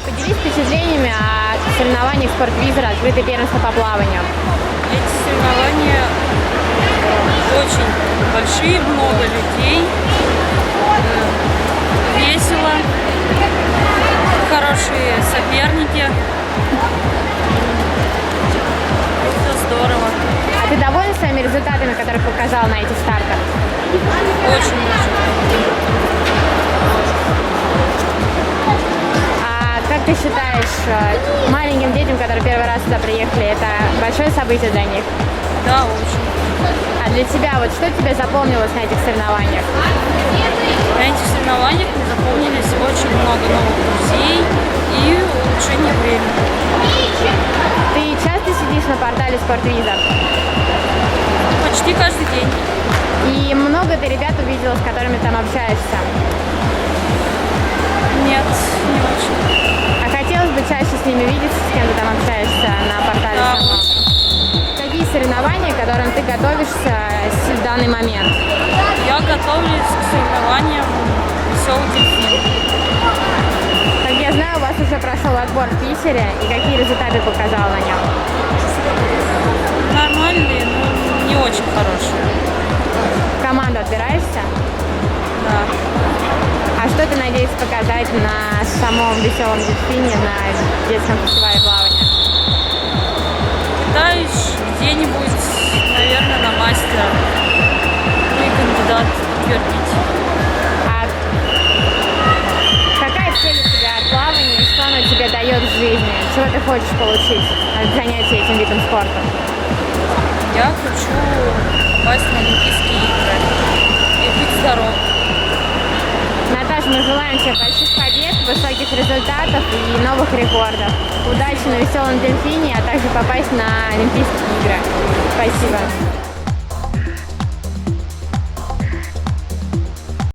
Поделись впечатлениями о соревнованиях спортвизора «Открытое первенство по плаванию». Эти соревнования очень большие, много людей, весело, хорошие соперники. Это здорово. А ты доволен своими результатами, которые показал на этих стартах? Очень. А как ты считаешь, маленьким детям, которые первый раз сюда приехали, это большое событие для них? Да, очень. А для тебя, вот что тебе запомнилось на этих соревнованиях? На этих соревнованиях мне запомнились очень много новых друзей и улучшение времени. Ты часто сидишь на портале «Спортвизор»? Почти каждый день. И много ты ребят увидела, с которыми там общаешься? Нет, не очень. А хотелось бы чаще с ними видеться, с кем ты там общаешься на портале? Да. Какие соревнования, к которым ты готовишься в данный момент? Я готовлюсь к соревнованиям «Веселый дельфин». Как я знаю, у вас уже прошел отбор в Питере, и какие результаты показал на нем? Нормальные, но не очень хорошие. В команду отбираешься? Да. А что ты надеешься показать на самом «Веселом дельфине» на детском фестивале плавания? Пытаюсь где-нибудь, наверное, на мастера. Ну и кандидат утвердить. А какая цель у тебя от плавания, что оно тебе дает в жизни? Чего ты хочешь получить от занятия этим видом спорта? Я хочу попасть на Олимпийские игры и быть здоровым. Наташа, мы желаем тебе больших побед, высоких результатов и новых рекордов. Удачи на «Веселом дельфине», а также попасть на Олимпийские игры. Спасибо.